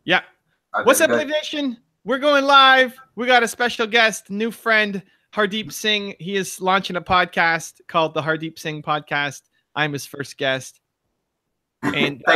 Yeah. I'm What's good up, to Live Nation? We're going live. We got a special guest, new friend, Hardeep Singh. He is launching a podcast called the Hardeep Singh Podcast. I'm his first guest. And go.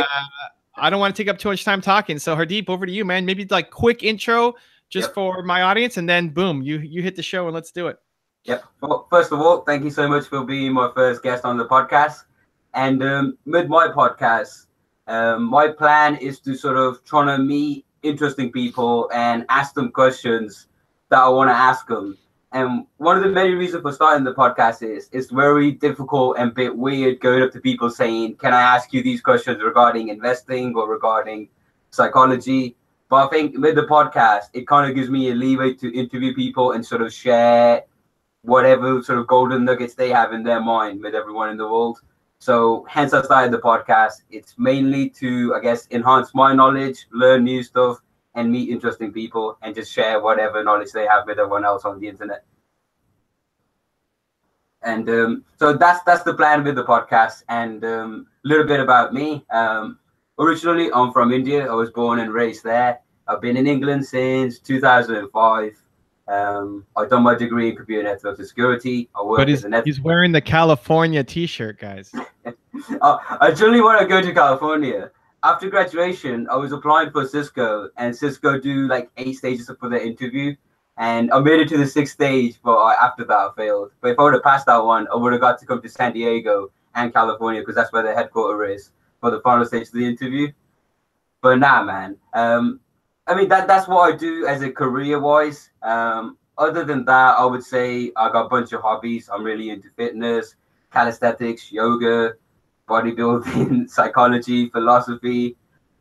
I don't want to take up too much time talking. So Hardeep, over to you, man. Maybe like quick intro just Yep. for my audience, and then boom, you hit the show and let's do it. Yep. Well, first of all, thank you so much for being my first guest on the podcast. And with my podcast, my plan is to sort of try to meet interesting people and ask them questions that I want to ask them. And one of the many reasons for starting the podcast is it's very difficult and a bit weird going up to people saying, "Can I ask you these questions regarding investing or regarding psychology?" But I think with the podcast, it kind of gives me a leeway to interview people and sort of share whatever sort of golden nuggets they have in their mind with everyone in the world. So hence I started the podcast. It's mainly to, I guess, enhance my knowledge, learn new stuff, and meet interesting people and just share whatever knowledge they have with everyone else on the internet. And so that's the plan with the podcast. And a little bit about me. Originally, I'm from India. I was born and raised there. I've been in England since 2005. I've done my degree in computer network security. I work as a he's wearing the California t-shirt, guys. I generally want to go to California. After graduation, I was applying for Cisco, and Cisco do like 8 stages for the interview. And I made it to the 6th stage, but after that, I failed. But if I would have passed that one, I would have got to come to San Diego and California because that's where the headquarters is for the final stage of the interview. But nah, man. I mean, that's what I do as a career-wise. Other than that, I would say I got a bunch of hobbies. I'm really into fitness, calisthenics, yoga, bodybuilding, psychology, philosophy.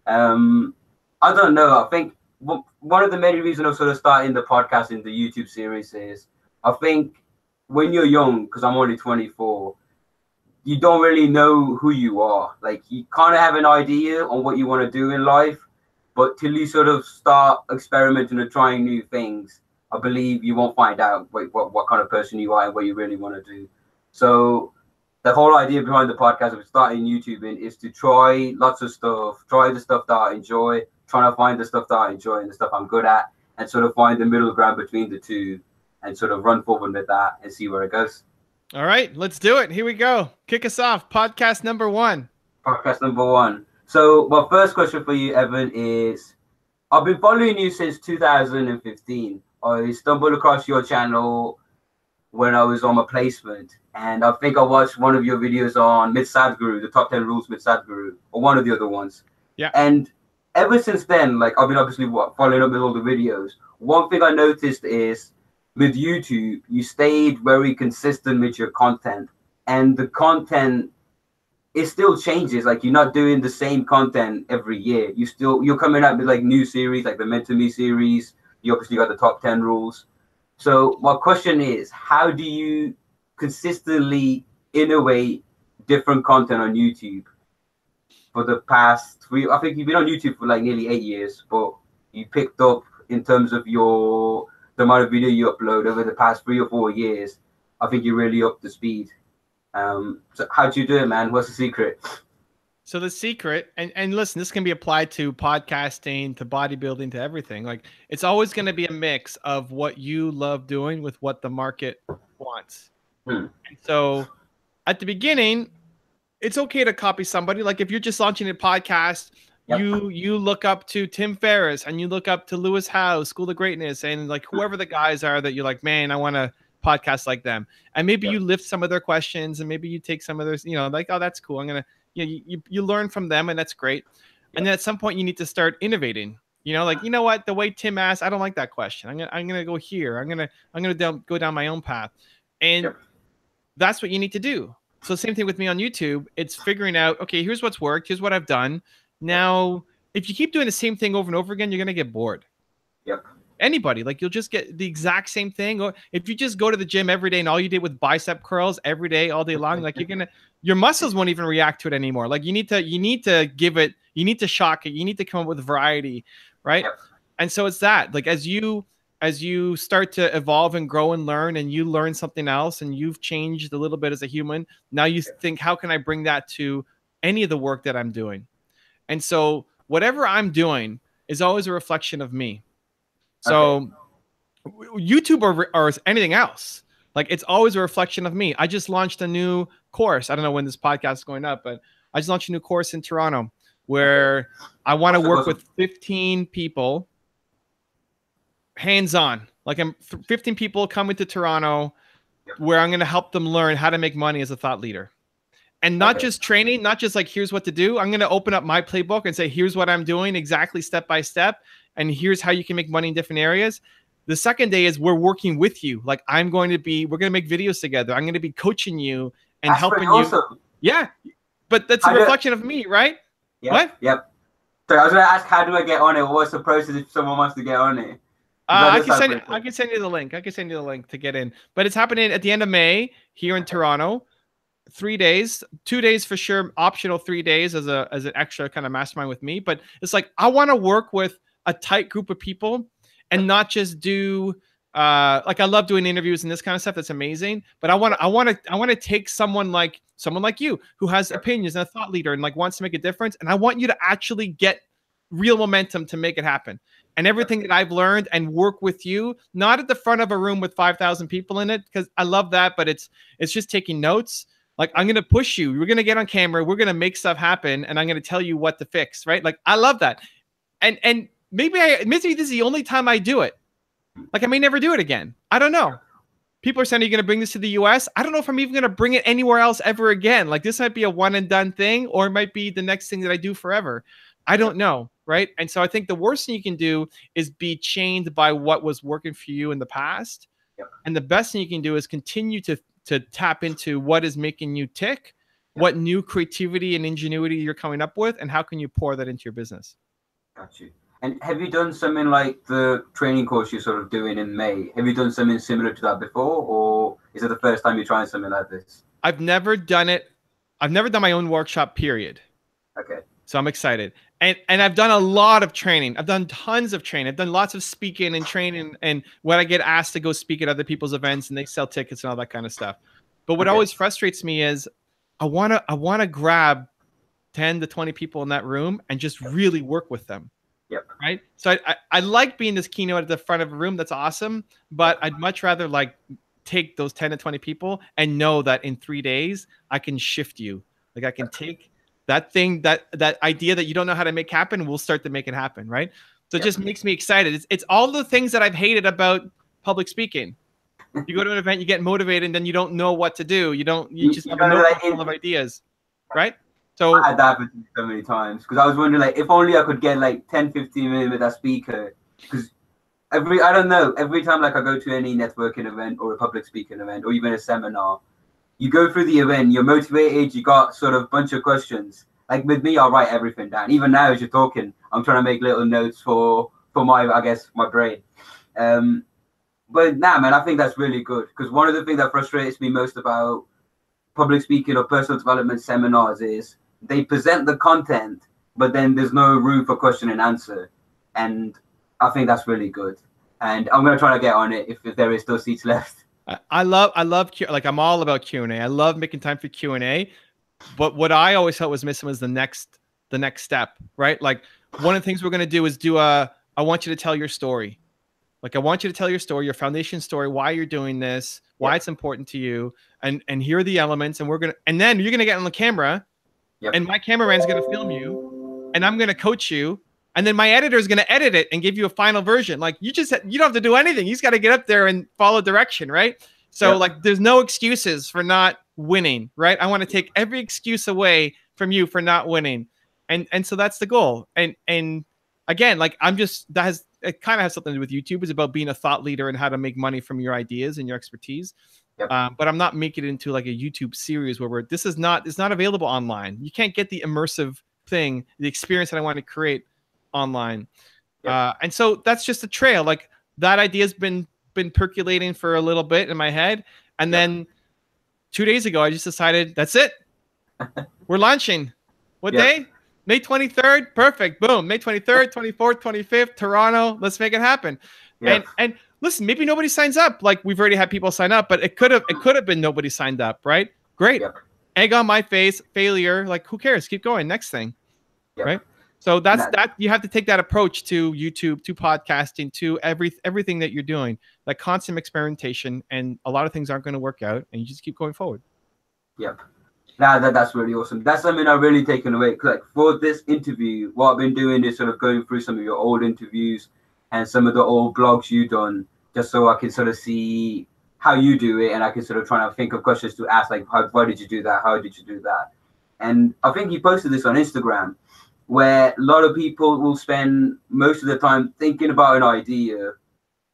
I don't know. I think one of the many reasons I'm sort of starting the podcast in the YouTube series is I think when you're young, because I'm only 24, you don't really know who you are. Like, you kind of have an idea on what you want to do in life, but till you sort of start experimenting and trying new things, I believe you won't find out what kind of person you are and what you really want to do. So the whole idea behind the podcast of starting YouTubing is to try lots of stuff, try the stuff that I enjoy, trying to find the stuff that I enjoy and the stuff I'm good at, and sort of find the middle ground between the two and sort of run forward with that and see where it goes. All right, let's do it. Here we go. Kick us off. Podcast number 1. Podcast number 1. So my first question for you, Evan, is I've been following you since 2015. I stumbled across your channel when I was on my placement, and I think I watched one of your videos on Sadhguru, the top 10 rules with Sadhguru, or one of the other ones. Yeah. And ever since then, like, I've been obviously following up with all the videos. One thing I noticed is with YouTube, you stayed very consistent with your content, and the content, it still changes. Like, you're not doing the same content every year. You're coming out with like new series, like the Mentor Me series. You obviously got the top 10 rules. So my question is, how do you consistently innovate different content on YouTube for the past 3? I think you've been on YouTube for like nearly 8 years, but you picked up in terms of the amount of video you upload over the past 3 or 4 years. I think you're really up to speed. So how do you do it, man? What's the secret? So the secret, and listen, this can be applied to podcasting, to bodybuilding, to everything. Like, it's always going to be a mix of what you love doing with what the market wants. So at the beginning, it's okay to copy somebody. Like, if you're just launching a podcast, yep, you look up to Tim Ferriss and you look up to Lewis Howes, School of Greatness, and like whoever the guys are that you're like, man, I want to podcast like them. And maybe you lift some of their questions, and maybe you take some of those, like, oh, that's cool. I'm going to, you learn from them, and that's great. And then at some point you need to start innovating, like, you know what, the way Tim asked, I don't like that question. I'm going to go here. I'm going to go down my own path. And that's what you need to do. So same thing with me on YouTube. It's figuring out, okay, here's what's worked. Here's what I've done. Now, if you keep doing the same thing over and over again, you're going to get bored. Yep. Anybody, like, you'll just get the exact same thing. Or if you just go to the gym every day and all you did with bicep curls every day, all day long, like, your muscles won't even react to it anymore. Like, you need to give it, you need to shock it. You need to come up with variety. Right. Yep. And so it's that, like, as you start to evolve and grow and learn, and you learn something else, and you've changed a little bit as a human, now you think, how can I bring that to any of the work that I'm doing? And so whatever I'm doing, is always a reflection of me. So YouTube or anything else, like it's always a reflection of me. I just launched a new course. I don't know when this podcast is going up, but I just launched a new course in Toronto where I want to work with 15 people hands-on. Like 15 people coming to Toronto where I'm going to help them learn how to make money as a thought leader. And not just training, not just like, here's what to do. I'm going to open up my playbook and say, here's what I'm doing exactly step by step. And here's how you can make money in different areas. The second day is we're working with you. Like we're going to make videos together. I'm going to be coaching you and helping you. Awesome. Yeah. But that's a reflection of me, right? Yeah. What? Yep. So I was going to ask, how do I get on it? What's the process if someone wants to get on it? I can send you the link. I can send you the link to get in. But it's happening at the end of May here in Toronto. 3 days, 2 days for sure, optional 3 days as an extra kind of mastermind with me. But it's like I want to work with a tight group of people and not just do like I love doing interviews and this kind of stuff. That's amazing. But I want to take someone like you who has opinions and a thought leader and like wants to make a difference. And I want you to actually get real momentum to make it happen. And everything that I've learned and work with you, not at the front of a room with 5,000 people in it, because I love that, but it's just taking notes. Like, I'm going to push you. We're going to get on camera. We're going to make stuff happen. And I'm going to tell you what to fix, right? Like, I love that. And maybe this is the only time I do it. Like, I may never do it again. I don't know. People are saying, are you going to bring this to the US? I don't know if I'm even going to bring it anywhere else ever again. Like, this might be a one and done thing, or it might be the next thing that I do forever. I don't know, right? And so I think the worst thing you can do is be chained by what was working for you in the past. Yep. And the best thing you can do is continue to tap into what is making you tick, what new creativity and ingenuity you're coming up with, and how can you pour that into your business. Got you. And have you done something like the training course you're sort of doing in May? Have you done something similar to that before, or is it the first time you're trying something like this? I've never done it. I've never done my own workshop, period. Okay. So I'm excited. And I've done a lot of training. I've done tons of training. I've done lots of speaking and training. And when I get asked to go speak at other people's events and they sell tickets and all that kind of stuff. But what always frustrates me is I want to grab 10 to 20 people in that room and just really work with them. Yep. Right. So I like being this keynote at the front of a room. That's awesome. But I'd much rather like take those 10 to 20 people and know that in 3 days I can shift you. Like I can take that thing, that idea that you don't know how to make happen, we'll start to make it happen, right? So it just makes me excited. It's all the things that I've hated about public speaking. You go to an event, you get motivated, and then you don't know what to do. You just have a notebook full of ideas, right? So I had that happen so many times because I was wondering, like, if only I could get like 10, 15 minutes with that speaker. Because I don't know, every time like I go to any networking event or a public speaking event or even a seminar, you go through the event, you're motivated, you got sort of a bunch of questions. Like with me, I'll write everything down. Even now, as you're talking, I'm trying to make little notes for my, I guess, my brain. But nah, man, I think that's really good. Because one of the things that frustrates me most about public speaking or personal development seminars is they present the content, but then there's no room for question and answer. And I think that's really good. And I'm going to try to get on it if there is still seats left. I love like I'm all about Q&A. I love making time for Q&A, but what I always felt was missing was the next step, right? Like one of the things we're going to do is I want you to tell your story. Like I want you to tell your story, your foundation story, why you're doing this, why it's important to you, and here are the elements, and then you're going to get on the camera, and my cameraman's going to film you, and I'm going to coach you. And then my editor is going to edit it and give you a final version. Like you don't have to do anything. You just got to get up there and follow direction, right? So like there's no excuses for not winning, right? I want to take every excuse away from you for not winning. And so that's the goal. And again, like it kind of has something to do with YouTube. It's about being a thought leader and how to make money from your ideas and your expertise. But I'm not making it into like a YouTube series where it's not available online. You can't get the immersive thing, the experience that I want to create online. And so that's just a trail. Like that idea has been percolating for a little bit in my head. And then 2 days ago, I just decided that's it. We're launching. What day? May 23rd. Perfect. Boom. May 23rd, 24th, 25th, Toronto. Let's make it happen. And listen, maybe nobody signs up. Like we've already had people sign up, but it could have been nobody signed up, right? Great. Egg on my face, failure. Like who cares? Keep going. Next thing. Right. So that you have to take that approach to YouTube, to podcasting, to everything that you're doing, like constant experimentation, and a lot of things aren't going to work out, and you just keep going forward. Yep. That's really awesome. That's something I've really taken away. Like for this interview, what I've been doing is sort of going through some of your old interviews and some of the old blogs you've done, just so I can sort of see how you do it, and I can sort of try to think of questions to ask, like, why did you do that? How did you do that? And I think you posted this on Instagram, where a lot of people will spend most of the time thinking about an idea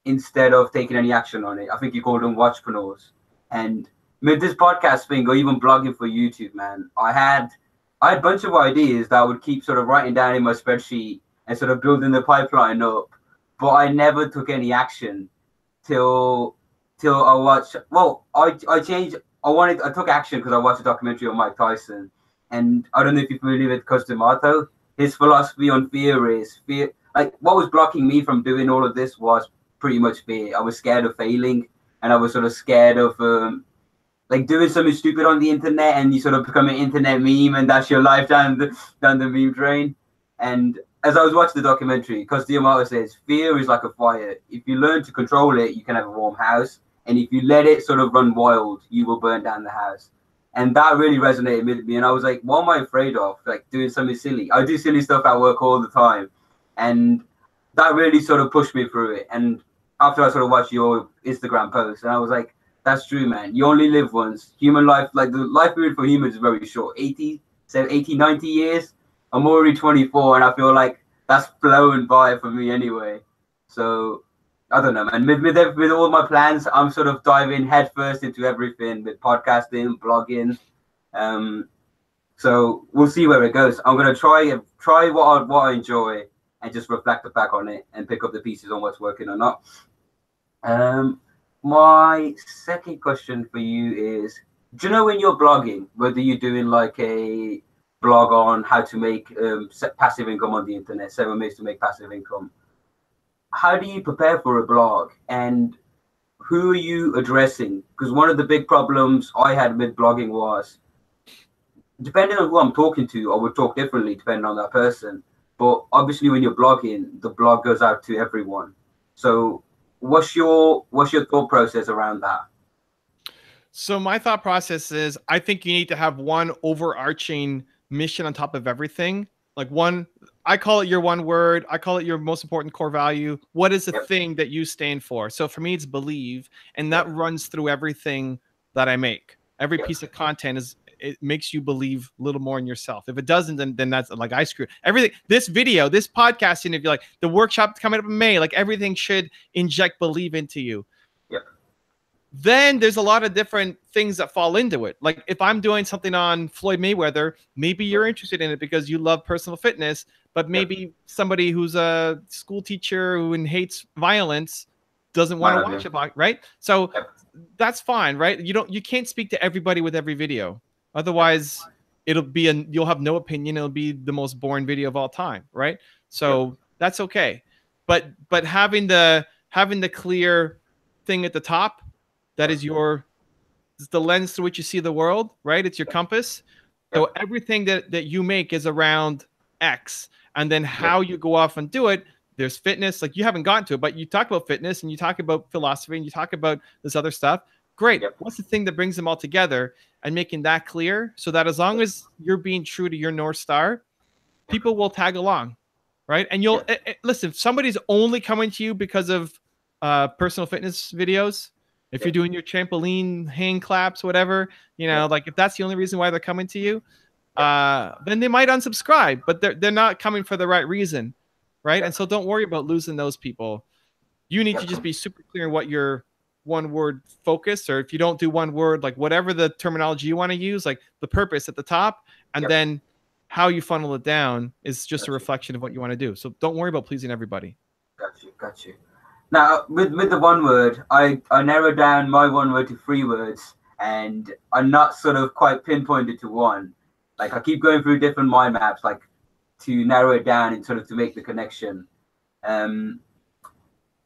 instead of taking any action on it. I think you called them watchpreneurs. And with this podcast thing, or even blogging for YouTube, man, I had a bunch of ideas that I would keep sort of writing down in my spreadsheet and sort of building the pipeline up, but I never took any action till I watched. Well, I took action because I watched a documentary on Mike Tyson, and I don't know if you're familiar with Coach D'Amato. His philosophy on fear is fear. Like, what was blocking me from doing all of this was pretty much fear. I was scared of failing, and I was sort of scared of like doing something stupid on the internet, and you sort of become an internet meme, and that's your life down the meme drain. And as I was watching the documentary, Coach D'Amato says, fear is like a fire. If you learn to control it, you can have a warm house. And if you let it sort of run wild, you will burn down the house. And that really resonated with me. And I was like, what am I afraid of? Like doing something silly. I do silly stuff at work all the time. And that really sort of pushed me through it. And after I sort of watched your Instagram post, and I was like, that's true, man. You only live once. Human life, like the life period for humans is very short. 80, 90 years. I'm already 24, and I feel like that's flown by for me anyway. So I don't know, man. With all my plans, I'm sort of diving headfirst into everything with podcasting, blogging. So we'll see where it goes. I'm gonna try what I enjoy and just reflect back on it and pick up the pieces on what's working or not. My second question for you is: do you know when you're blogging, whether you're doing like a blog on how to make passive income on the internet, 7 ways to make passive income? How do you prepare for a blog, and who are you addressing? Because one of the big problems I had with blogging was, depending on who I'm talking to, I would talk differently depending on that person. But obviously, when you're blogging, the blog goes out to everyone. So, what's your thought process around that? So my thought process is, I think you need to have one overarching mission on top of everything. Like I call it your one word. I call it your most important core value. What is the thing that you stand for? So for me, it's believe. And that runs through everything that I make. Every piece of content it makes you believe a little more in yourself. If it doesn't, then that's like, I screwed everything. This video, this podcasting, if you're like the workshop coming up in May, like everything should inject believe into you. Then there's a lot of different things that fall into it. Like if I'm doing something on Floyd Mayweather, maybe you're interested in it because you love personal fitness, but maybe somebody who's a school teacher who hates violence doesn't want to watch it, right? So that's fine, right? You can't speak to everybody with every video. Otherwise, you'll have no opinion. It'll be the most boring video of all time, right? So that's okay. But having the clear thing at the top, that is it's the lens through which you see the world, right? It's your compass. So everything that you make is around X. And then how you go off and do it, there's fitness. Like you haven't gotten to it, but you talk about fitness and you talk about philosophy and you talk about this other stuff. Great. What's the thing that brings them all together, and making that clear so that as long as you're being true to your North Star, people will tag along, right? And you'll listen, if somebody's only coming to you because of personal fitness videos, if you're doing your trampoline, hand claps, whatever, like if that's the only reason why they're coming to you, then they might unsubscribe, but they're not coming for the right reason, right? And so don't worry about losing those people. You need to just be super clear on what your one word focus, or if you don't do one word, like whatever the terminology you want to use, like the purpose at the top, and then how you funnel it down is just a reflection of what you want to do. So don't worry about pleasing everybody. Got you. Now, with the one word, I narrowed down my one word to 3 words, and I'm not sort of quite pinpointed to one. Like I keep going through different mind maps, like to narrow it down and sort of to make the connection.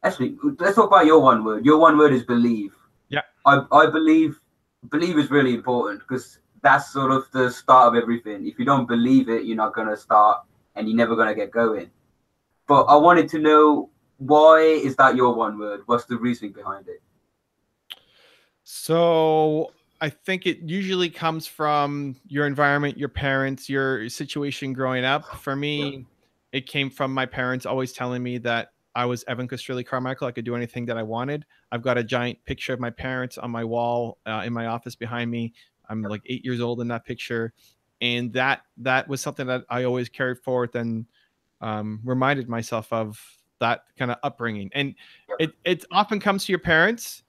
Actually, let's talk about your one word. Your one word is believe. Yeah. I believe is really important because that's sort of the start of everything. If you don't believe it, you're not going to start and you're never gonna get going. But I wanted to know, why is that your one word? What's the reasoning behind it? So I think it usually comes from your environment, your parents, your situation growing up. For Yep. me, it came from my parents always telling me that I was Evan Costrilli Carmichael. I could do anything that I wanted. I've got a giant picture of my parents on my wall in my office behind me. I'm Yep. like 8 years old in that picture, and that was something that I always carried forth and reminded myself of that kind of upbringing. And Yep. it often comes to your parents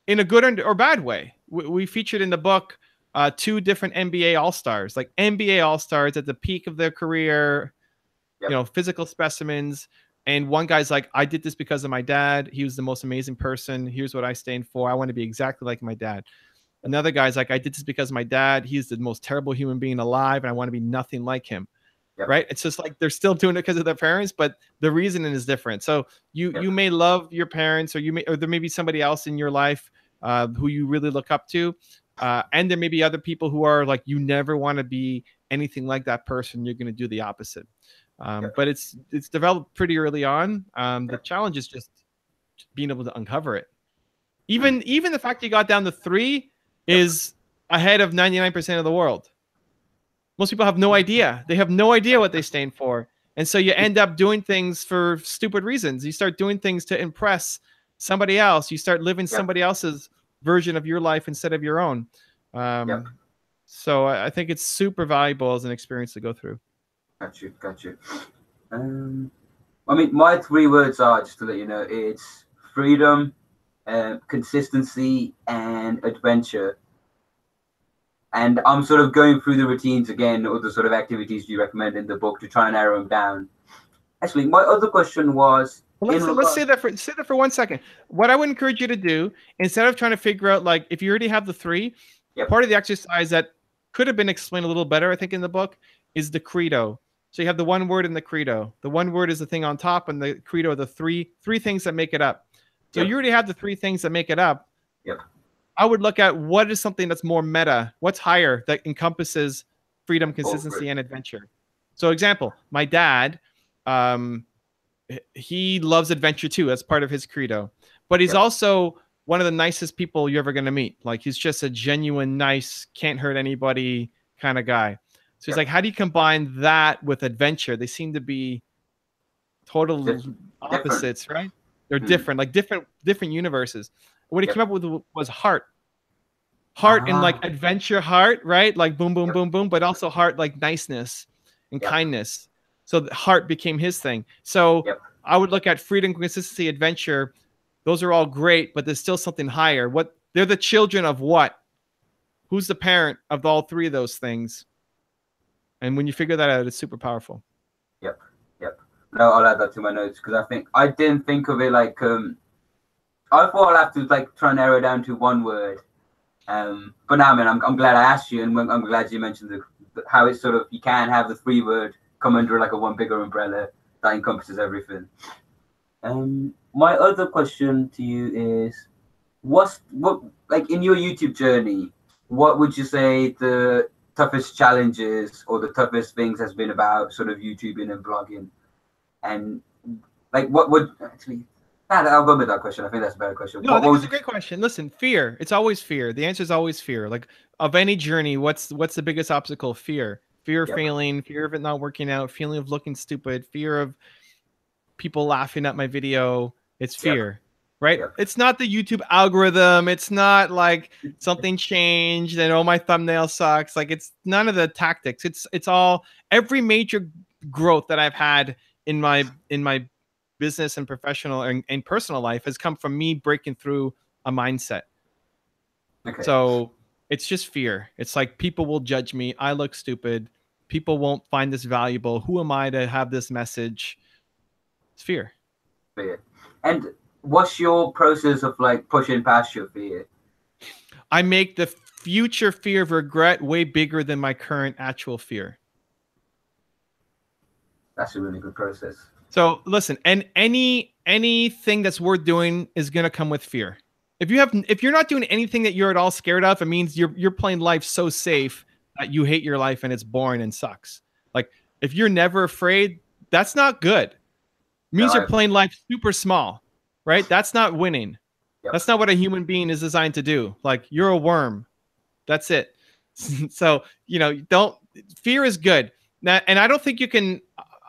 in a good or bad way. We featured in the book two different NBA All-Stars, like NBA All-Stars at the peak of their career, Yep. physical specimens. And one guy's like, I did this because of my dad. He was the most amazing person. Here's what I stand for. I want to be exactly like my dad. Another guy's like, I did this because of my dad. He's the most terrible human being alive, and I want to be nothing like him. Yep. Right? It's just like they're still doing it because of their parents, but the reasoning is different. So you may love your parents, or there may be somebody else in your life who you really look up to, and there may be other people who are like, you never want to be anything like that person. You're going to do the opposite. But it's developed pretty early on. The challenge is just being able to uncover it. Even the fact you got down to 3 is ahead of 99% of the world. Most people have no idea. They have no idea what they stand for. And so you end up doing things for stupid reasons. You start doing things to impress somebody else. You start living somebody else's version of your life instead of your own. So I think it's super valuable as an experience to go through. Got you. I mean, my 3 words are, just to let you know, it's freedom, consistency, and adventure. And I'm sort of going through the routines again, or the sort of activities you recommend in the book to try and narrow them down. Actually, my other question was, let's say that for 1 second. What I would encourage you to do, instead of trying to figure out, like, if you already have the 3, part of the exercise that could have been explained a little better, I think, in the book, is the credo. So you have the one word in the credo. The one word is the thing on top, and the credo are the three things that make it up. So you already have the 3 things that make it up. I would look at what is something that's more meta, what's higher, that encompasses freedom, consistency, and adventure. So example, my dad, he loves adventure too. That's part of his credo. But he's also one of the nicest people you're ever going to meet. Like, he's just a genuine, nice, can't hurt anybody kind of guy. So he's like, how do you combine that with adventure? They seem to be total opposites, right? They're different, like different universes. What he came up with was heart. Heart in like adventure heart, right? Like boom, boom, boom, boom, but also heart like niceness and kindness. So the heart became his thing. So I would look at freedom, consistency, adventure. Those are all great, but there's still something higher. What they're the children of what? Who's the parent of all 3 of those things? And when you figure that out, it's super powerful. Yep. No, I'll add that to my notes, because I didn't think of it like I thought I'll have to like try and narrow it down to 1 word. But now, man, I'm glad I asked you, and I'm glad you mentioned how it's sort of, you can have the 3 word come under like a one bigger umbrella that encompasses everything. My other question to you is, what like in your YouTube journey, what would you say the toughest challenges or the toughest things has been about sort of YouTubing and blogging? And like, what would actually, I'll go with that question. I think that's a better question. No, I think it's a great question. Listen, fear. It's always fear. The answer is always fear. Like, of any journey, what's the biggest obstacle? Fear. Fear of failing, fear of it not working out, feeling of looking stupid, fear of people laughing at my video. It's fear, right? It's not the YouTube algorithm. It's not like something changed and, oh, my thumbnail sucks. Like, it's none of the tactics. It's all, every major growth that I've had in my business and professional and personal life has come from me breaking through a mindset. So it's just fear. It's like, people will judge me. I look stupid. People won't find this valuable. Who am I to have this message? It's fear. And what's your process of like pushing past your fear? I make the future fear of regret way bigger than my current actual fear. That's a really good process. So listen, and anything that's worth doing is going to come with fear. If you're not doing anything that you're at all scared of, it means you're playing life so safe that you hate your life and it's boring and sucks. Like, if you're never afraid, that's not good. It means you're playing life super small, right? That's not winning. Yep. That's not what a human being is designed to do. Like, you're a worm. That's it. So, you know, fear is good. Now, and I don't think you can,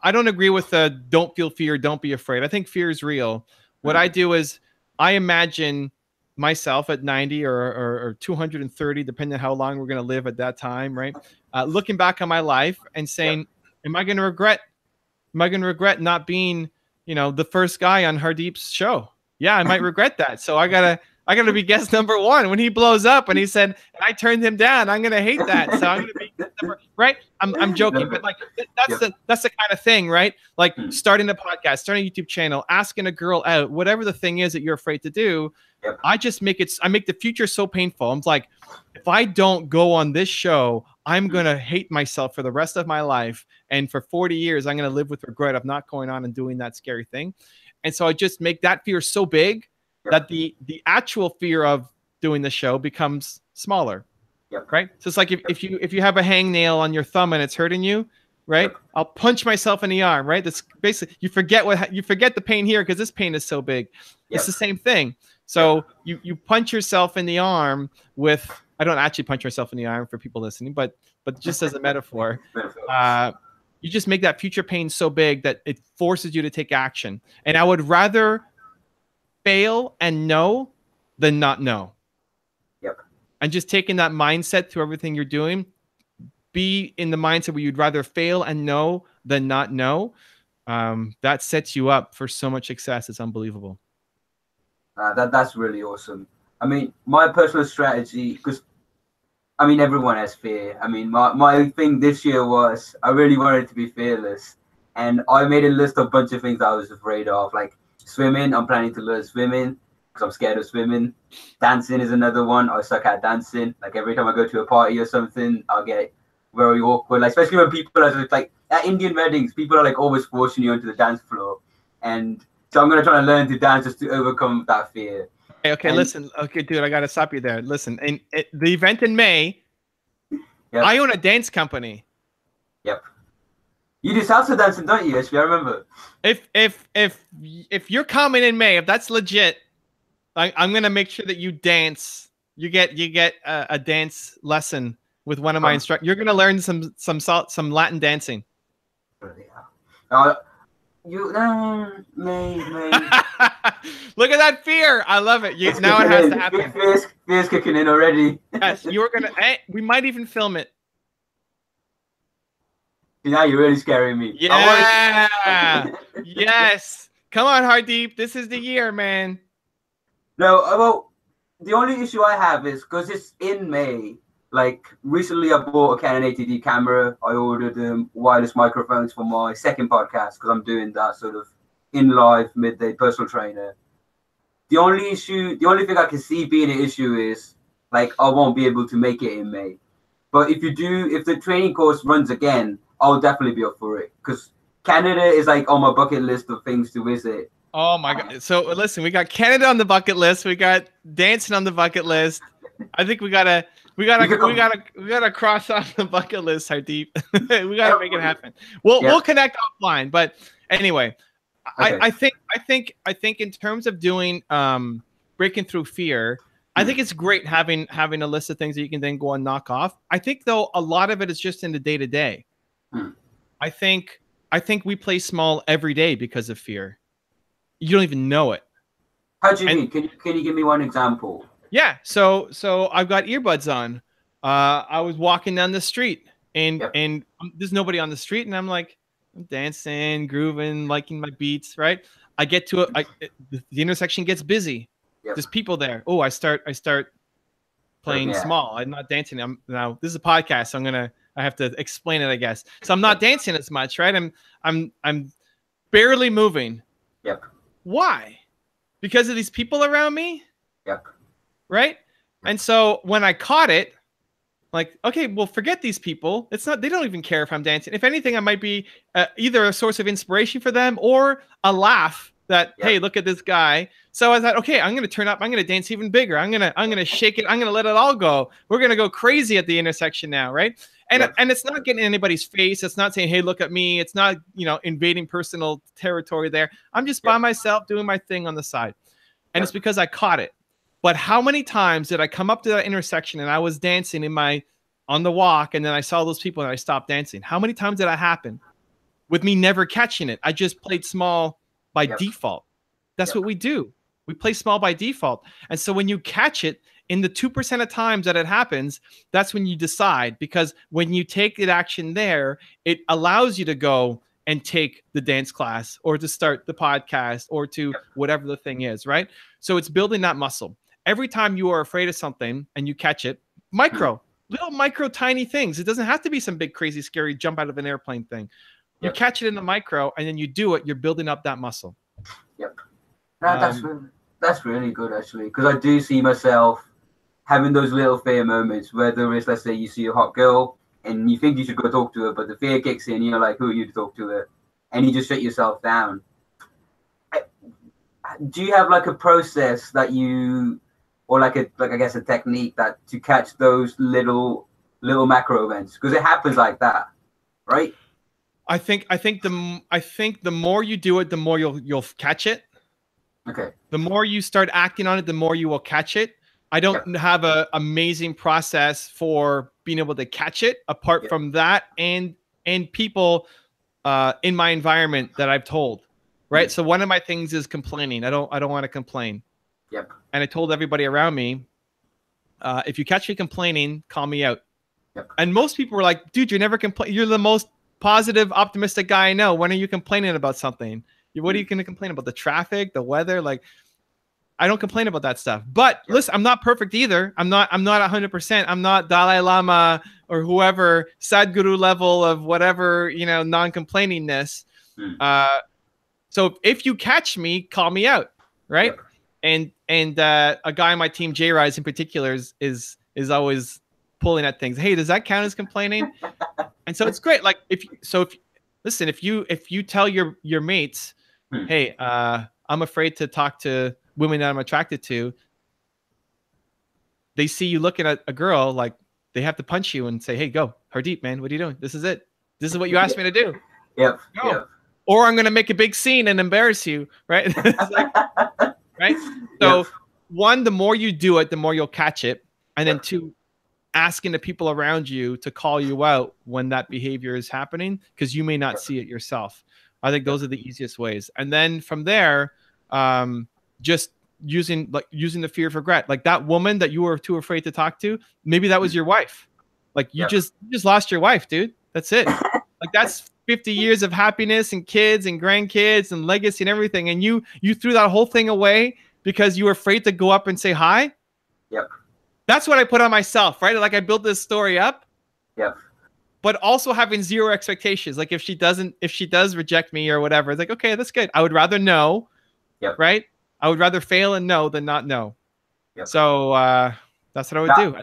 I don't agree with the don't feel fear, don't be afraid. I think fear is real. What I do is I imagine myself at 90 or 230, depending on how long we're going to live at that time, right? Looking back on my life and saying, am I going to regret not being, you know, the first guy on Hardeep's show? Yeah, I might regret that. So I gotta be guest number one when he blows up. And he said, and I turned him down. I'm gonna hate that. So I'm gonna be guest number, right. I'm joking, but like that's the kind of thing, right? Like starting a podcast, starting a YouTube channel, asking a girl out, whatever the thing is that you're afraid to do. I just make the future so painful. I'm like, if I don't go on this show, I'm going to hate myself for the rest of my life. And for 40 years, I'm going to live with regret of not going on and doing that scary thing. And so I just make that fear so big that the actual fear of doing the show becomes smaller. Right. So it's like if you have a hangnail on your thumb and it's hurting you, right? I'll punch myself in the arm, right? That's basically, you forget the pain here because this pain is so big. It's the same thing. So you punch yourself in the arm with, I don't actually punch myself in the arm for people listening, but just as a metaphor, you just make that future pain so big that it forces you to take action. And I would rather fail and know than not know. And just taking that mindset through everything you're doing, be in the mindset where you'd rather fail and know than not know. That sets you up for so much success. It's unbelievable. That's really awesome. I mean, my personal strategy, because I mean, everyone has fear. I mean, my thing this year was I really wanted to be fearless. And I made a list of a bunch of things I was afraid of, like swimming. I'm planning to learn swimming because I'm scared of swimming. Dancing is another one. I suck at dancing. Like every time I go to a party or something, I'll get very awkward. Like especially when people are like at Indian weddings, people are like always forcing you onto the dance floor. And so I'm going to try and learn to dance just to overcome that fear. Okay, listen. Okay, dude, I got to stop you there. Listen, the event in May, I own a dance company. You do salsa dancing, don't you? Actually, I remember. If you're coming in May, if that's legit, I'm going to make sure that you dance. You get a dance lesson with one of my instructors. You're going to learn some Latin dancing. You May. Look at that fear. I love it. Now it has to happen. Fear's kicking in already. Yes, you were gonna. We might even film it. Now you're really scaring me. Yeah. Yes. Come on, Hardeep. This is the year, man. No, well, the only issue I have is because it's in May. Like recently, I bought a Canon 80D camera. I ordered wireless microphones for my second podcast because I'm doing that sort of in live midday personal trainer. The only thing I can see being an issue is like I won't be able to make it in May. But if the training course runs again, I'll definitely be up for it because Canada is like on my bucket list of things to visit. Oh my God! So listen, we got Canada on the bucket list. We got dancing on the bucket list. I think we gotta cross off the bucket list, Hardeep. We gotta make it happen. We'll connect offline. But anyway, okay. I think in terms of doing breaking through fear, I think it's great having a list of things that you can then go and knock off. I think though a lot of it is just in the day to day. I think we play small every day because of fear. You don't even know it. How do you mean? Can you give me one example? Yeah. So I've got earbuds on. I was walking down the street and there's nobody on the street. And I'm like, I'm dancing, grooving, liking my beats. Right. I get to the intersection gets busy. There's people there. Oh, I start playing small. I'm not dancing. Now this is a podcast. So I have to explain it, I guess. So I'm not dancing as much. Right. I'm barely moving. Why? Because of these people around me? Right? And so when I caught it, like, okay, well, forget these people. They don't even care if I'm dancing. If anything, I might be either a source of inspiration for them or a laugh that, hey, look at this guy. So I thought, okay, I'm going to turn up. I'm going to dance even bigger. I'm going to shake it. I'm going to let it all go. We're going to go crazy at the intersection now. Right? And Yep. and it's not getting in anybody's face. It's not saying, hey, look at me. It's not, invading personal territory there. I'm just by Yep. myself doing my thing on the side. And it's Yep. because I caught it. But how many times did I come up to that intersection and I was dancing on the walk, and then I saw those people and I stopped dancing? How many times did that happen with me never catching it? I just played small by Yep. default. That's Yep. what we do. We play small by default. And so when you catch it, in the 2% of times that it happens, that's when you decide, because when you take the action there, it allows you to go and take the dance class or to start the podcast or to Yep. whatever the thing is, right? So it's building that muscle. Every time you are afraid of something and you catch it, little micro tiny things. It doesn't have to be some big crazy scary jump out of an airplane thing. You Yep. catch it in the micro and then you do it, you're building up that muscle. Yep. That's really good, actually, because I do see myself having those little fear moments, whether it's, let's say, you see a hot girl and you think you should go talk to her, but the fear kicks in, you're like, who are you to talk to her? And you just shut yourself down. Do you have like a process that you, or like I guess a technique that to catch those little macro events? Because it happens like that, right? I think the more you do it, the more you'll catch it. Okay. The more you start acting on it, the more you will catch it. I don't have an amazing process for being able to catch it apart from that and people in my environment that I've told, right? So one of my things is complaining. I don't want to complain. Yep. And I told everybody around me, if you catch me complaining, call me out. Yep. And most people were like, dude, you're never complaining. You're the most positive, optimistic guy I know. When are you complaining about something? What are you going to complain about? The traffic, the weather? Like, I don't complain about that stuff. But listen, I'm not perfect either. I'm not 100%. I'm not Dalai Lama or whoever, Sadhguru level of whatever, non-complainingness. So if you catch me, call me out, right? Yep. And a guy on my team, J Rise in particular, is always pulling at things. Hey, does that count as complaining? And so it's great. Like if you tell your mates, hey, I'm afraid to talk to women that I'm attracted to, they see you looking at a girl, like they have to punch you and say, hey, go, Hardeep, man, what are you doing? This is it. This is what you asked me to do. Yep. Go. Yep. Or I'm going to make a big scene and embarrass you, right? Right? So one, the more you do it, the more you'll catch it. And then two, asking the people around you to call you out when that behavior is happening, because you may not see it yourself. I think those are the easiest ways. And then from there, just using the fear of regret. Like that woman that you were too afraid to talk to, maybe that was your wife. Like you just lost your wife, dude. That's it. Like that's 50 years of happiness and kids and grandkids and legacy and everything. And you threw that whole thing away because you were afraid to go up and say hi. Yep. That's what I put on myself, right? Like I built this story up. Yep. But also having zero expectations. Like if she does reject me or whatever, it's like, okay, that's good. I would rather know. Yep. Right? I would rather fail and know than not know. Yep. So that's what I would do.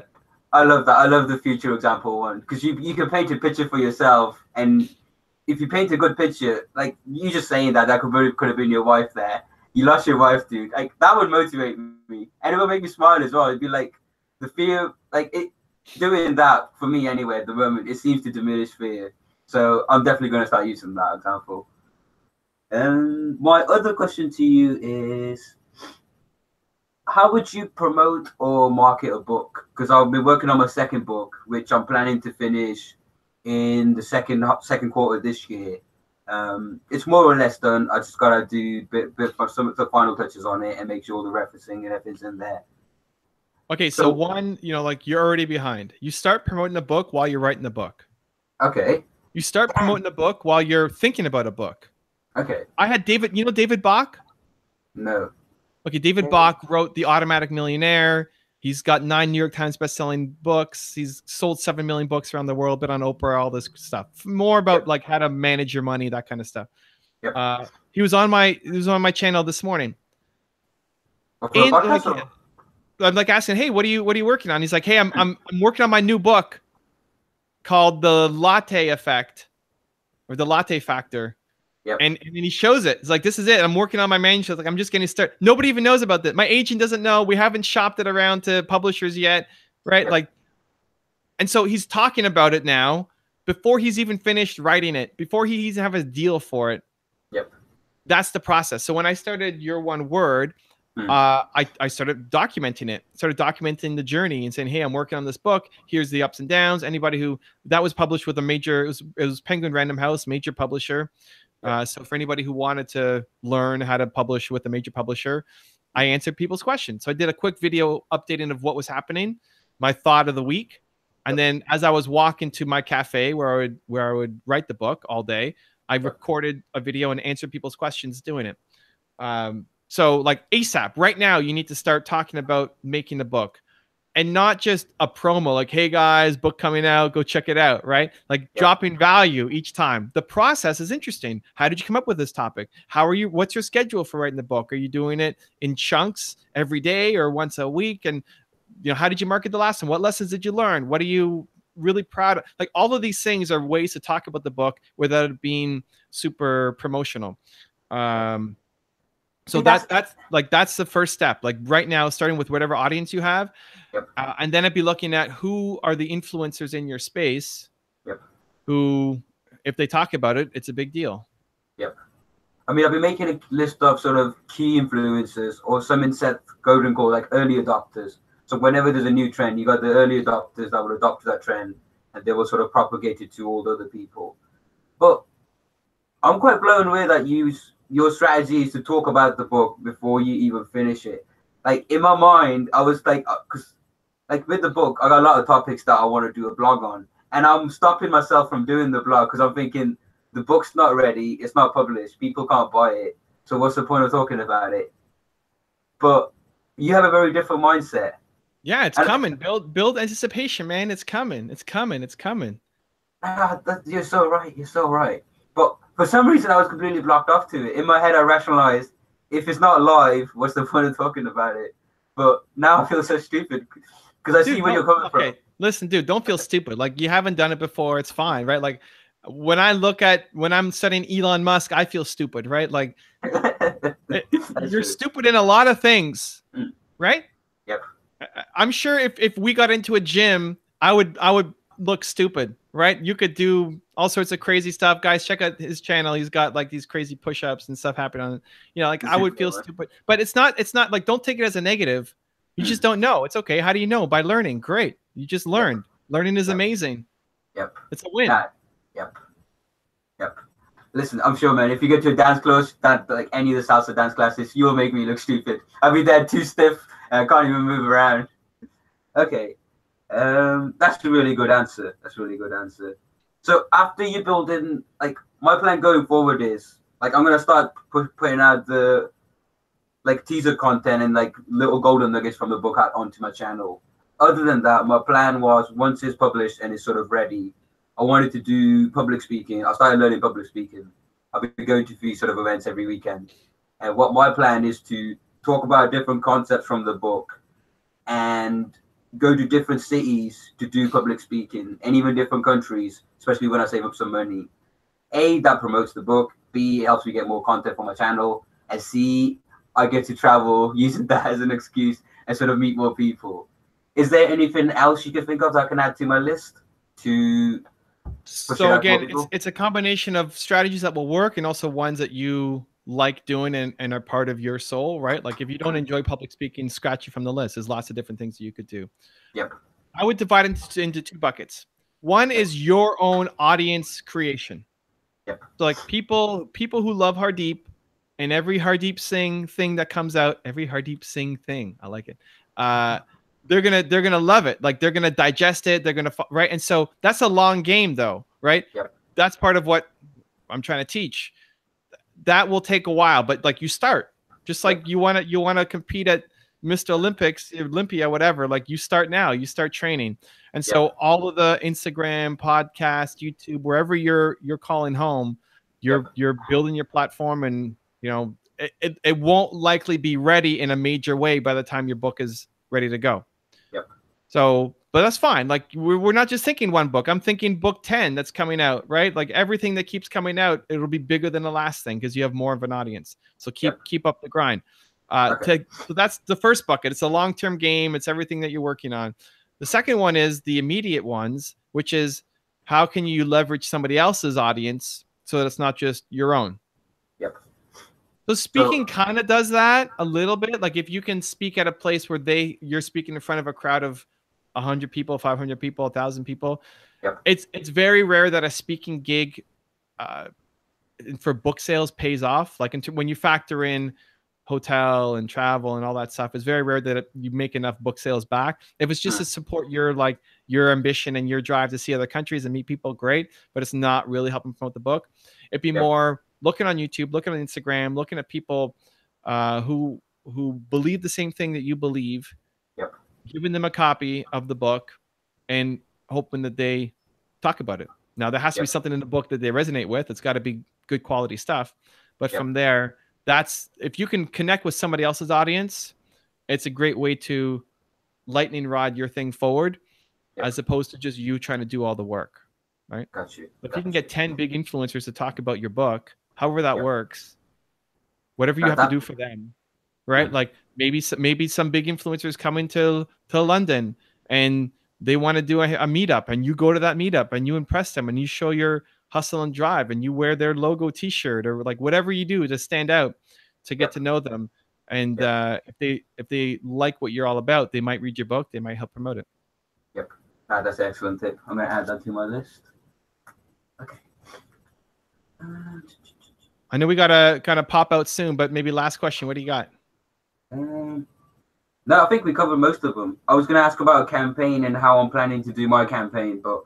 I love that. I love the future example one, because you can paint a picture for yourself, and if you paint a good picture, like you just saying that could have been your wife there. You lost your wife, dude. Like that would motivate me, and it would make me smile as well. It'd be like the fear, like it doing that for me anyway. At the moment, it seems to diminish fear. So I'm definitely going to start using that example. And my other question to you is, how would you promote or market a book? Because I've been working on my second book, which I'm planning to finish in the second quarter this year. It's more or less done. I just gotta do some of the final touches on it and make sure all the referencing and everything's in there. Okay, so one, like you're already behind. You start promoting the book while you're writing the book. Okay. You start promoting the book while you're thinking about a book. Okay. I had David Bach? No. Okay, David Bach wrote The Automatic Millionaire. He's got 9 New York Times bestselling books. He's sold 7 million books around the world, been on Oprah, all this stuff. More about like how to manage your money, that kind of stuff. Yep. He was on my channel this morning. I'm like asking, hey, what are you working on? He's like, hey, I'm working on my new book called The Latte Effect or The Latte Factor. Yep. And then he shows it. It's like, this is it. I'm working on my manuscript. Like, I'm just getting started. Nobody even knows about this. My agent doesn't know. We haven't shopped it around to publishers yet. Right. Yep. Like, And so he's talking about it now before he's even finished writing it, before he even have a deal for it. Yep. That's the process. So when I started Your One Word, I started documenting it, started documenting the journey and saying, hey, I'm working on this book. Here's the ups and downs. Anybody who that was published with a major, it was Penguin Random House, major publisher. So for anybody who wanted to learn how to publish with a major publisher, I answered people's questions. So I did a quick video updating of what was happening, my thought of the week. And then as I was walking to my cafe where I would write the book all day, I recorded a video and answered people's questions doing it. So like ASAP, right now, you need to start talking about making the book. And not just a promo like, hey guys, book coming out, go check it out, right? Like dropping value each time. The process is interesting. How did you come up with this topic? What's your schedule for writing the book? Are you doing it in chunks every day or once a week? And how did you market the last one? What lessons did you learn? What are you really proud of? Like all of these things are ways to talk about the book without it being super promotional. So that's the first step. Like right now, starting with whatever audience you have, and then I'd be looking at who are the influencers in your space, who, if they talk about it, it's a big deal. I mean, I've been making a list of sort of key influencers, or some in Seth Godin call like early adopters. So whenever there's a new trend, you got the early adopters that will adopt that trend, and they will sort of propagate it to all the other people. But I'm quite blown away that your strategy is to talk about the book before you even finish it. Like in my mind, I was like, because like with the book, I got a lot of topics that I want to do a blog on, and I'm stopping myself from doing the blog because I'm thinking the book's not ready, it's not published, people can't buy it, so what's the point of talking about it? But you have a very different mindset. Yeah, it's coming. Build anticipation, man. It's coming. It's coming. It's coming. You're so right. You're so right. But for some reason, I was completely blocked off to it. In my head, I rationalized, if it's not live, what's the point of talking about it? But now I feel so stupid because I see where you're coming from. Listen, dude, don't feel stupid. Like you haven't done it before. It's fine, right? Like when I'm studying Elon Musk, I feel stupid, right? Like you're stupid in a lot of things, right? Yep. I'm sure if we got into a gym, I would look stupid, right? You could do all sorts of crazy stuff. Guys, check out his channel. He's got like these crazy push-ups and stuff happening on it. Like I would feel stupid. But it's not like, don't take it as a negative. You just don't know. It's okay. How do you know? By learning. Great. You just learned. Learning is amazing. Yep. It's a win. Yep. Listen, I'm sure, man, if you go to a dance class, like any of the salsa dance classes, you'll make me look stupid. I'll be there too stiff and I can't even move around. Okay. That's a really good answer. So after you build in, like, my plan going forward is, like, I'm going to start putting out the, like, teaser content and, like, little golden nuggets from the book out onto my channel. Other than that, my plan was, once it's published and it's sort of ready, I wanted to do public speaking. I started learning public speaking. I've been going to these sort of events every weekend. And what my plan is to talk about different concepts from the book and go to different cities to do public speaking, and even different countries, especially when I save up some money. A, that promotes the book. B, it helps me get more content for my channel. And C, I get to travel using that as an excuse and sort of meet more people. Is there anything else you can think of that I can add to my list to... So again, it's a combination of strategies that will work and also ones that you like doing and are part of your soul, right? Like if you don't enjoy public speaking, scratch you from the list. There's lots of different things that you could do. Yep. I would divide it into two buckets. One is your own audience creation. Yep. So like people who love Hardeep, and every Hardeep Singh thing that comes out, every Hardeep Singh thing, I like it. They're gonna love it. Like they're gonna digest it. They're gonna right. And so that's a long game, though, right? Yep. That's part of what I'm trying to teach. That will take a while, but like you start, just like you wanna compete at Mr. Olympics, Olympia, whatever. Like you start now. You start training, and so all of the Instagram, podcast, YouTube, wherever you're calling home, you're building your platform, and it won't likely be ready in a major way by the time your book is ready to go. Yep. So, but that's fine. Like we're not just thinking one book. I'm thinking book 10 that's coming out, right? Like everything that keeps coming out, it'll be bigger than the last thing because you have more of an audience. So keep up the grind. So that's the first bucket. It's a long-term game. It's everything that you're working on. The second one is the immediate ones, which is how can you leverage somebody else's audience so that it's not just your own. Yep. So speaking kind of does that a little bit. Like if you can speak at a place where you're speaking in front of a crowd of 100 people, 500 people, 1,000 people. Yep. It's very rare that a speaking gig for book sales pays off. Like when you factor in hotel and travel and all that stuff, it's very rare that you make enough book sales back. If it's just to support your ambition and your drive to see other countries and meet people, great. But it's not really helping promote the book. It'd be more looking on YouTube, looking on Instagram, looking at people who believe the same thing that you believe, giving them a copy of the book and hoping that they talk about it. Now, there has to be something in the book that they resonate with. It's got to be good quality stuff. But from there, if you can connect with somebody else's audience, it's a great way to lightning rod your thing forward as opposed to just you trying to do all the work, right? Got you. If you can get 10 big influencers to talk about your book, however that works, whatever you have to do for them, right? Like maybe some big influencers come into London and they want to do a meetup, and you go to that meetup and you impress them and you show your hustle and drive and you wear their logo t-shirt or like whatever you do to stand out, to get to know them. And if they like what you're all about, they might read your book, they might help promote it. Yep. That's an excellent tip. I'm going to add that to my list. Okay. I know we got to kind of pop out soon, but maybe last question. What do you got? No, I think we covered most of them. I was going to ask about a campaign and how I'm planning to do my campaign, but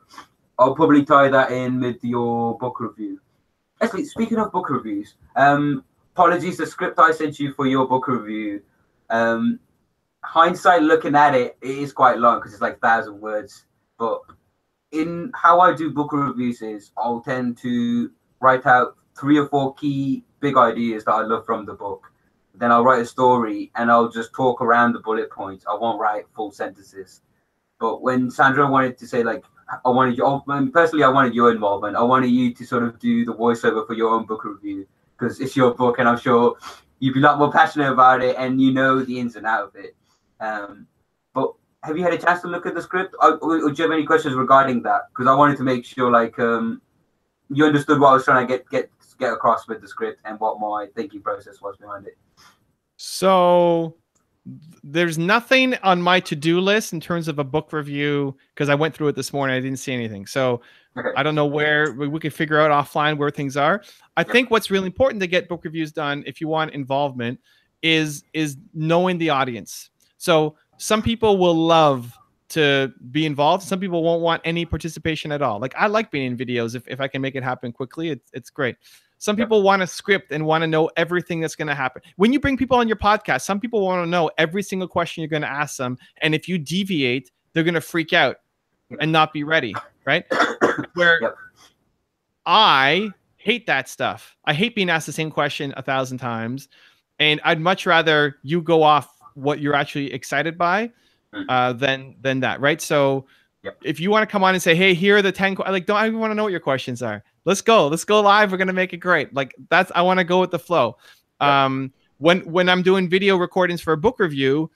I'll probably tie that in with your book review. Actually, speaking of book reviews, apologies, the script I sent you for your book review, hindsight looking at it, it is quite long because it's like 1,000 words. But in how I do book reviews is I'll tend to write out 3 or 4 key big ideas that I love from the book. Then I'll write a story and I'll just talk around the bullet points. I won't write full sentences. But when Sandra wanted to say, like, I wanted your involvement. I wanted you to sort of do the voiceover for your own book review because it's your book and I'm sure you'd be a lot more passionate about it and you know the ins and outs of it. But have you had a chance to look at the script? Or do you have any questions regarding that? Because I wanted to make sure, like, you understood what I was trying to get across with the script and what my thinking process was behind it. So there's nothing on my to-do list in terms of a book review because I went through it this morning. I didn't see anything. So I don't know where we could figure out offline where things are. I think what's really important to get book reviews done if you want involvement is knowing the audience. So some people will love to be involved. Some people won't want any participation at all. Like I like being in videos. If I can make it happen quickly, it's great. Some people want a script and want to know everything that's going to happen. When you bring people on your podcast, some people want to know every single question you're going to ask them. And if you deviate, they're going to freak out and not be ready, right? Where I hate that stuff. I hate being asked the same question 1,000 times. And I'd much rather you go off what you're actually excited by than that, right? So if you want to come on and say, hey, here are the 10, like, don't I even want to know what your questions are. Let's go live. We're going to make it great. Like I want to go with the flow. When I'm doing video recordings for a book review,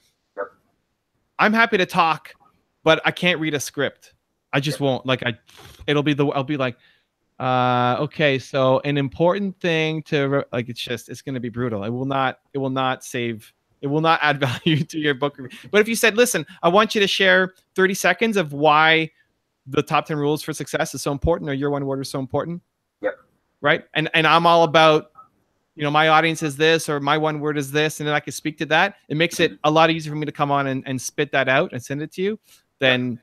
I'm happy to talk, but I can't read a script. I just won't. Like I'll be like, okay, so an important thing to like, it's going to be brutal. It will not add value to your book review. But if you said, listen, I want you to share 30 seconds of why the top 10 rules for success is so important, or your one word is so important. Right. And I'm all about, my audience is this, or my one word is this. And then I can speak to that. It makes it a lot easier for me to come on and spit that out and send it to you than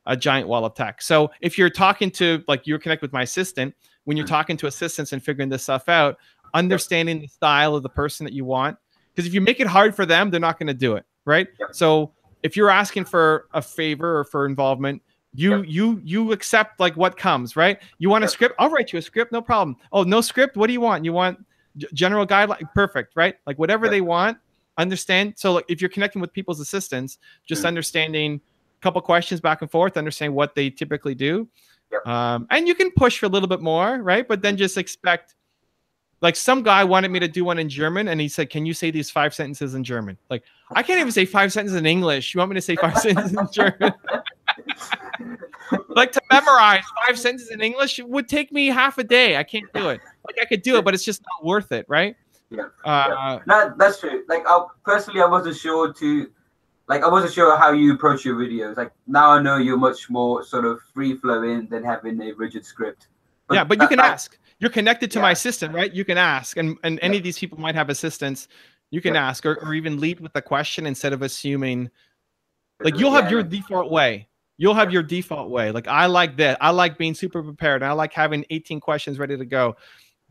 a giant wall of text. So if you're talking to, like, you're connect with my assistant, when you're talking to assistants and figuring this stuff out, understanding the style of the person that you want, because if you make it hard for them, they're not going to do it. Right. So if you're asking for a favor or for involvement, you accept like what comes, right? You want a script? I'll write you a script, no problem. Oh, no script? What do you want? You want general guideline? Perfect, right? Like whatever they want, understand. So like, if you're connecting with people's assistants, just understanding a couple questions back and forth, understand what they typically do. And you can push for a little bit more, right? But then just expect, like some guy wanted me to do one in German and he said, can you say these 5 sentences in German? Like, I can't even say 5 sentences in English. You want me to say 5 sentences in German? Like to memorize 5 sentences in English would take me half a day. I can't do it. Like I could do it, but it's just not worth it, right? Yeah. No, that's true. Like personally, I wasn't sure how you approach your videos. Like now I know you're much more sort of free flowing than having a rigid script. But you can ask. You're connected to my assistant, right? You can ask, and any of these people might have assistants. You can ask, or even lead with a question instead of assuming. Like you'll have your default way. You'll have your default way. Like I like that. I like being super prepared. I like having 18 questions ready to go.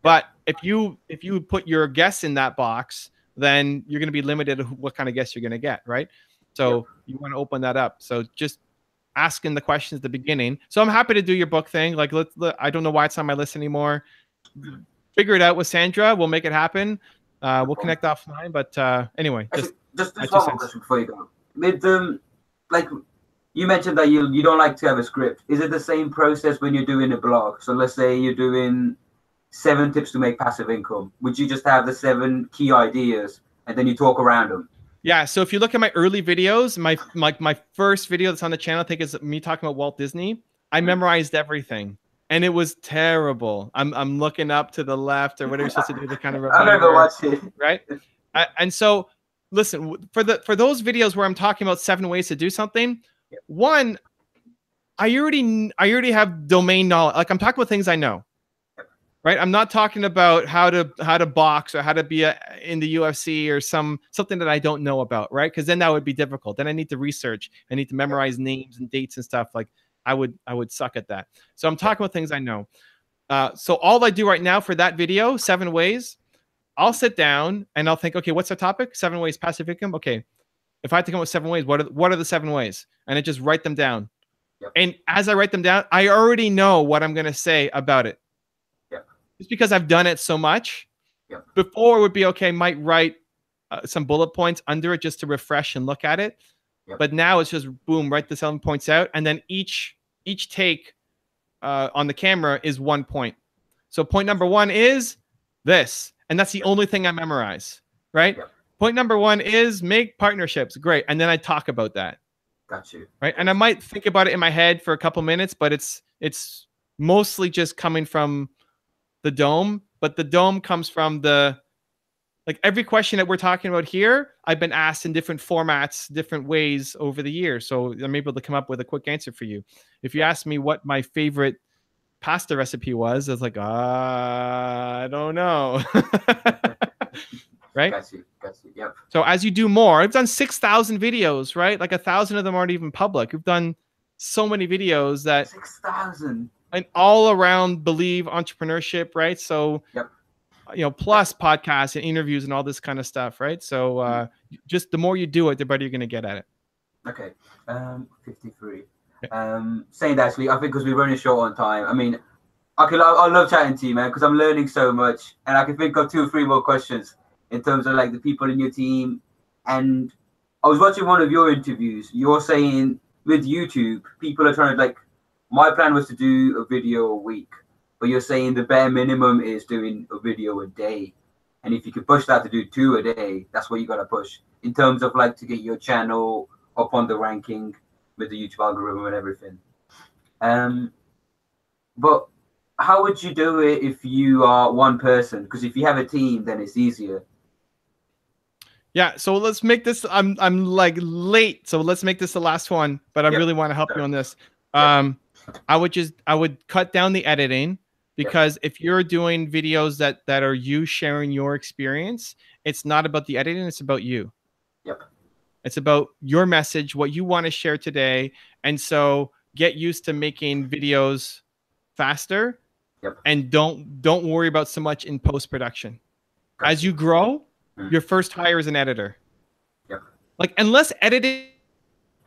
But if you put your guess in that box, then you're going to be limited to what kind of guess you're going to get, right? So you want to open that up. So just asking the questions at the beginning. So I'm happy to do your book thing. Like I don't know why it's on my list anymore. Figure it out with Sandra. We'll make it happen. We'll connect offline. But anyway, just one more question before you go. With like you mentioned that you don't like to have a script. Is it the same process when you're doing a blog? So let's say you're doing 7 tips to make passive income. Would you just have the 7 key ideas and then you talk around them? Yeah. So if you look at my early videos, my first video that's on the channel, I think is me talking about Walt Disney. I memorized everything, and it was terrible. I'm looking up to the left or whatever you're supposed to do to kind of remember. I never watched it. Right. And so listen, for those videos where I'm talking about 7 ways to do something, one, I already have domain knowledge. Like I'm talking about things I know. Right, I'm not talking about how to box or how to be in the UFC or something that I don't know about, right? Because then that would be difficult. Then I need to research. I need to memorize names and dates and stuff. Like I would suck at that. So I'm talking about things I know. So all I do right now for that video, 7 ways, I'll sit down and I'll think, okay, what's the topic? 7 ways passive income. Okay, if I have to come up with 7 ways, what are the 7 ways? And I just write them down. And as I write them down, I already know what I'm going to say about it. Just because I've done it so much. Before it would be okay, might write some bullet points under it just to refresh and look at it. But now it's just boom, write the 7 points out, and then each take on the camera is 1 point. So point number 1 is this, and that's the only thing I memorize, right? Point number 1 is make partnerships. Great, and then I talk about that. Got you. Right, and I might think about it in my head for a couple minutes, but it's mostly just coming from the dome, but the dome comes from like every question that we're talking about here, I've been asked in different formats, different ways over the years. So I'm able to come up with a quick answer for you. If you ask me what my favorite pasta recipe was, I was like, I don't know. Right? Got you. Yep. So as you do more, I've done 6,000 videos, right? Like 1,000 of them aren't even public. We've done so many videos that 6,000. And all around believe entrepreneurship, right? So, plus podcasts and interviews and all this kind of stuff, right? So just the more you do it, the better you're going to get at it. Okay. 53. Saying that actually, I think because we're running short on time. I mean, I love chatting to you, man, because I'm learning so much, and I can think of 2 or 3 more questions in terms of like the people in your team. And I was watching one of your interviews. You're saying with YouTube, people are trying to like. My plan was to do a video a week, but you're saying the bare minimum is doing a video a day. And if you can push that to do 2 a day, that's what you got to push in terms of like to get your channel up on the ranking with the YouTube algorithm and everything. But how would you do it if you are one person? Because if you have a team, then it's easier. Yeah, so let's make this, I'm like late, so let's make this the last one, but I really want to help you on this. I would cut down the editing, because if you're doing videos that are you sharing your experience, it's not about the editing, it's about you. It's about your message, what you want to share today. And so get used to making videos faster and don't worry about so much in post-production. As you grow, your first hire is an editor. Like unless editing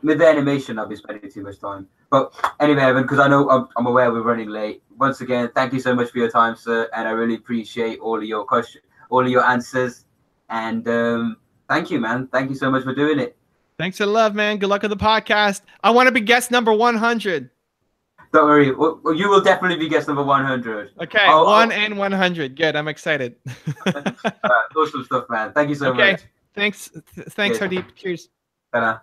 with the animation, I'll be spending too much time. But anyway, Evan, because I know I'm aware we're running late. Once again, thank you so much for your time, sir, and I really appreciate all of your questions, all of your answers, and thank you, man. Thank you so much for doing it. Thanks for the love, man. Good luck with the podcast. I want to be guest number 100. Don't worry, well, you will definitely be guest number 100. Okay, 1 and 100. Good, I'm excited. Awesome stuff, man. Thank you so much. Thanks, Hardeep. Cheers. Ta-da.